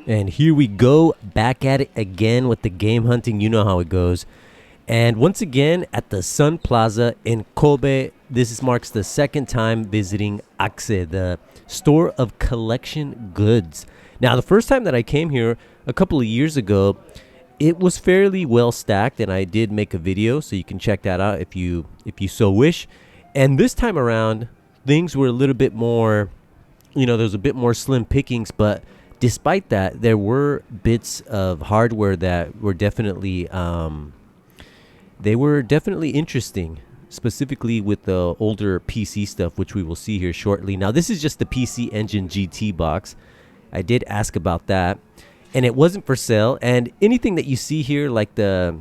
And here we go, back at it again with the game hunting. You know how it goes. And once again at the Sun Plaza in Kobe, marks the second time visiting Axe, the store of collection goods. Now, the first time that I came here a couple of years ago, it was fairly well stacked, and I did make a video, so you can check that out if you so wish. And this time around, things were a little bit more, there was a bit more slim pickings, but despite that, there were bits of hardware that were definitely interesting, specifically with the older PC stuff, which we will see here shortly. Now, this is just the PC Engine GT box. I did ask about that, and it wasn't for sale. And anything that you see here, like the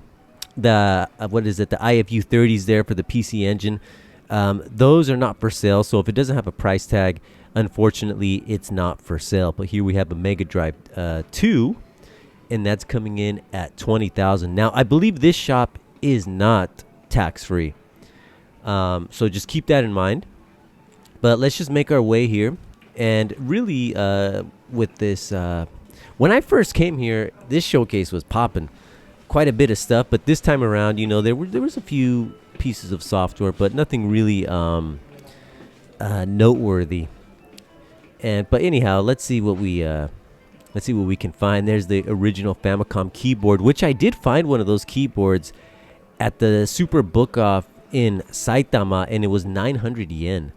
what is it, the IFU 30s there for the PC Engine, those are not for sale. So if it doesn't have a price tag, unfortunately, it's not for sale. But here we have a Mega Drive 2, and that's coming in at $20,000. Now, I believe this shop is not tax-free, so just keep that in mind. But let's just make our way here. And really, with this, when I first came here, this showcase was popping quite a bit of stuff. But this time around, there was a few pieces of software, but nothing really noteworthy. But anyhow, let's see what we can find. There's the original Famicom keyboard, which I did find one of those keyboards at the Super Book Off in Saitama, and it was 900 yen.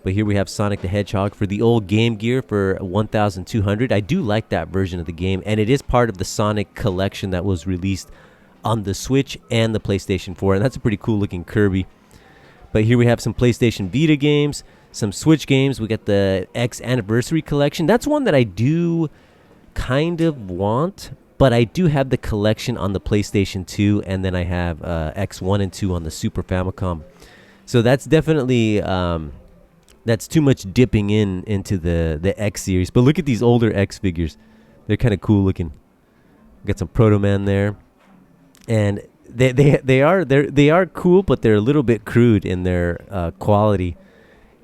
But here we have Sonic the Hedgehog for the old Game Gear for 1,200. I do like that version of the game, and it is part of the Sonic collection that was released on the Switch and the PlayStation 4, and that's a pretty cool looking Kirby. But here we have some PlayStation Vita games, some Switch games. We got the X Anniversary Collection. That's one that I do kind of want, but I do have the collection on the PlayStation 2, and then I have X1 and 2 on the Super Famicom. So that's definitely that's too much dipping into the X series. But look at these older X figures; they're kind of cool looking. Got some Proto Man there, and they are cool, but they're a little bit crude in their quality.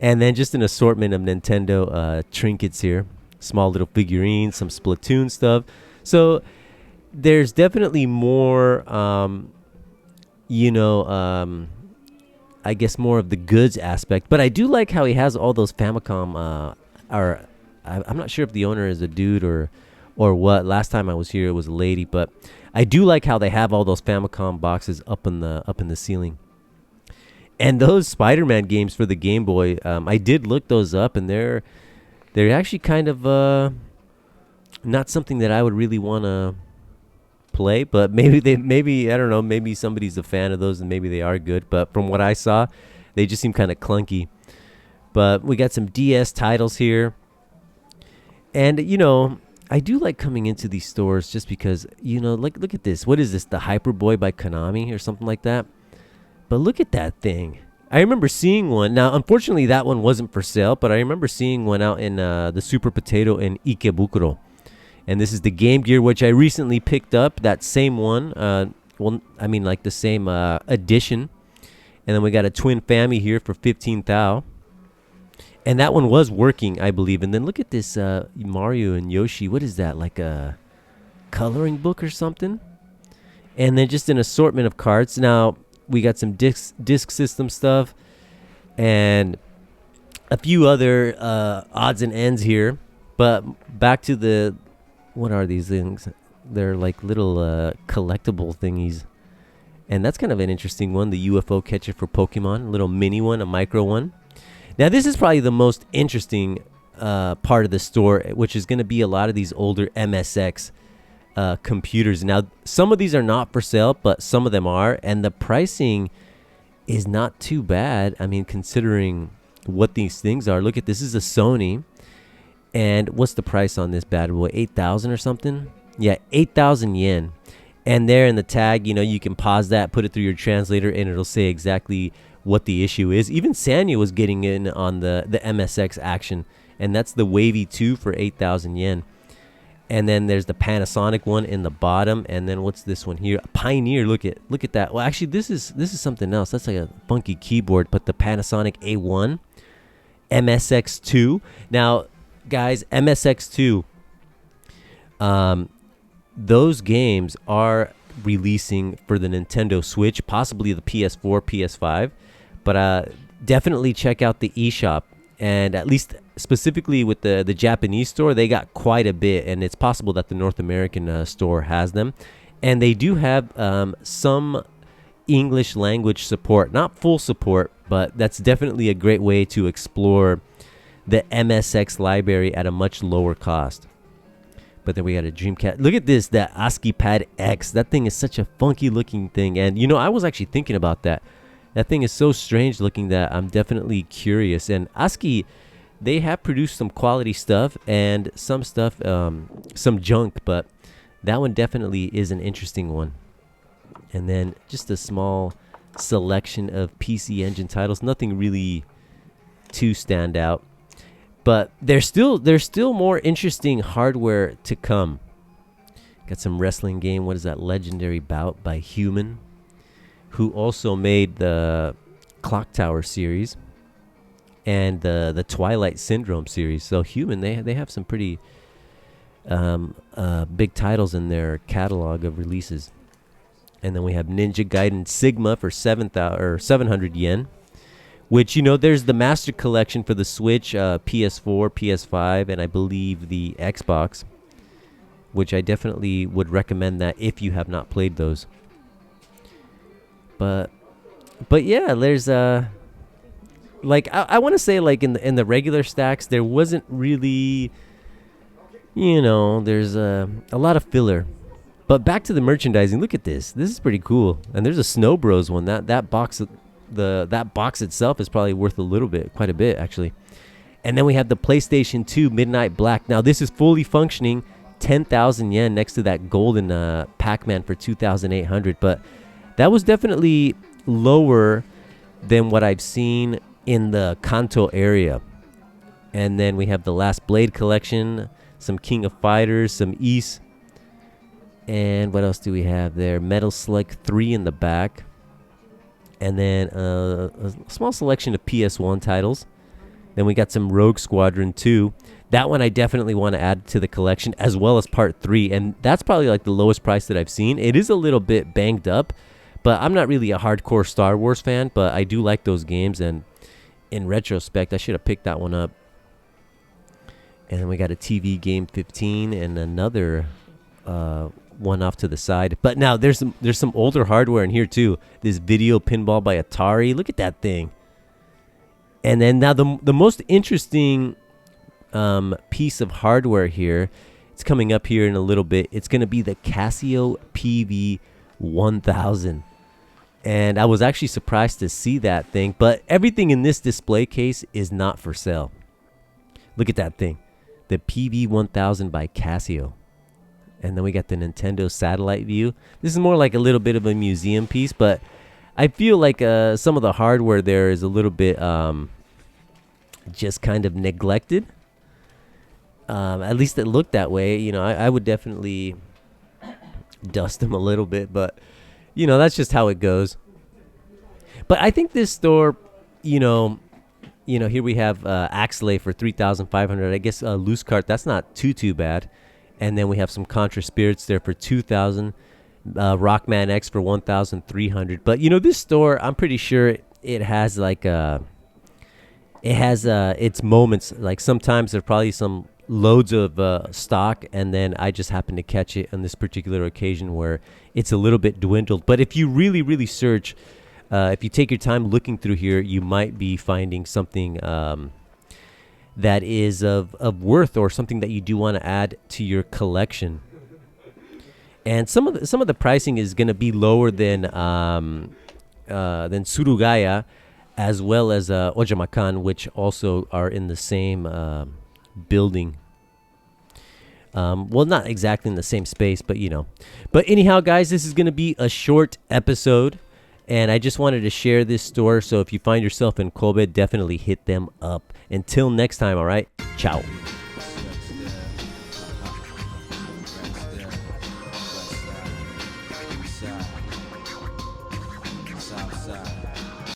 And then just an assortment of Nintendo trinkets here, small little figurines, some Splatoon stuff. So there's definitely more, I guess more of the goods aspect. But I do like how he has all those Famicom. I'm not sure if the owner is a dude or what. Last time I was here, it was a lady. But I do like how they have all those Famicom boxes up in the ceiling. And those Spider-Man games for the Game Boy, I did look those up, and they're actually kind of not something that I would really want to play, but maybe I don't know, maybe somebody's a fan of those and maybe they are good, but from what I saw, they just seem kind of clunky. But we got some DS titles here, and I do like coming into these stores just because look at this. What is this, the Hyperboy by Konami or something like that? But look at that thing. I remember seeing one. Now, unfortunately, that one wasn't for sale, but I remember seeing one out in the Super Potato in Ikebukuro. And this is the Game Gear, which I recently picked up, that same one. Like the same edition. And then we got a Twin Family here for 15,000. And that one was working, I believe. And then look at this Mario and Yoshi. What is that, like a coloring book or something? And then just an assortment of cards. Now, we got some disc system stuff and a few other odds and ends here. But back to what are these things? They're like little collectible thingies. And that's kind of an interesting one, the UFO catcher for Pokemon. A little mini one, a micro one. Now, this is probably the most interesting part of the store, which is going to be a lot of these older MSX computers. Now, some of these are not for sale, but some of them are, and the pricing is not too bad. I mean, considering what these things are. Look at this. Is a Sony, and what's the price on this bad boy? 8,000 or something? Yeah, 8,000 yen. And there in the tag, you can pause that, put it through your translator, and it'll say exactly what the issue is. Even Sanya was getting in on the MSX action, and that's the Wavy 2 for 8,000 yen. And then there's the Panasonic one in the bottom. And then what's this one here? A Pioneer. Look at that. Well, actually, this is something else. That's like a funky keyboard. But the Panasonic A1, MSX2. Now, guys, MSX2. Those games are releasing for the Nintendo Switch, possibly the PS4, PS5. But definitely check out the eShop. And at least specifically with the Japanese store, they got quite a bit. And it's possible that the North American store has them. And they do have some English language support. Not full support, but that's definitely a great way to explore the MSX library at a much lower cost. But then we got a Dreamcast. Look at this, that ASCII Pad X. That thing is such a funky looking thing. And, I was actually thinking about that. That thing is so strange looking that I'm definitely curious. And ASCII, they have produced some quality stuff and some stuff, some junk. But that one definitely is an interesting one. And then just a small selection of PC Engine titles. Nothing really too stand out. But there's still more interesting hardware to come. Got some wrestling game. What is that? Legendary Bout by Human, who also made the Clock Tower series and the Twilight Syndrome series. So Human, they have some pretty big titles in their catalog of releases. And then we have Ninja Gaiden Sigma for 700 yen. Which, there's the Master Collection for the Switch, PS4, PS5, and I believe the Xbox. Which I definitely would recommend that if you have not played those. But yeah, there's I want to say in the regular stacks there wasn't really, there's a lot of filler. But back to the merchandising. Look at this. This is pretty cool. And there's a Snow Bros one. That box. That box itself is probably worth quite a bit actually. And then we have the PlayStation 2 Midnight Black. Now this is fully functioning, 10,000 yen next to that golden Pac-Man for 2,800. But that was definitely lower than what I've seen in the Kanto area. And then we have the Last Blade collection, some King of Fighters, some Ys. And what else do we have there? Metal Slug 3 in the back. And then a small selection of PS1 titles. Then we got some Rogue Squadron 2. That one I definitely want to add to the collection, as well as Part 3. And that's probably like the lowest price that I've seen. It is a little bit banged up, but I'm not really a hardcore Star Wars fan, but I do like those games. And in retrospect, I should have picked that one up. And then we got a TV Game 15 and another one off to the side. But now there's some older hardware in here too. This Video Pinball by Atari. Look at that thing. And then now the most interesting piece of hardware here, it's coming up here in a little bit. It's going to be the Casio PV1000. And I was actually surprised to see that thing. But everything in this display case is not for sale. Look at that thing. The PV1000 by Casio. And then we got the Nintendo Satellite View. This is more like a little bit of a museum piece, but I feel like some of the hardware there is a little bit just kind of neglected. At least it looked that way. I would definitely dust them a little bit, but that's just how it goes. But I think this store, here we have Axley for 3,500. I guess Loose Cart, that's not too bad. And then we have some Contra Spirits there for 2,000. Rockman X for 1,300. But this store, I'm pretty sure it has its moments. Like sometimes there's probably some loads of stock, and then I just happen to catch it on this particular occasion where it's a little bit dwindled. But if you really, really search, if you take your time looking through here, you might be finding something that is of worth, or something that you do want to add to your collection. And some of the pricing is going to be lower than Surugaya, as well as Ojamakan, which also are in the same building. Well, not exactly in the same space, but But anyhow, guys, this is going to be a short episode. And I just wanted to share this store. So if you find yourself in Kobe, definitely hit them up. Until next time, all right? Ciao.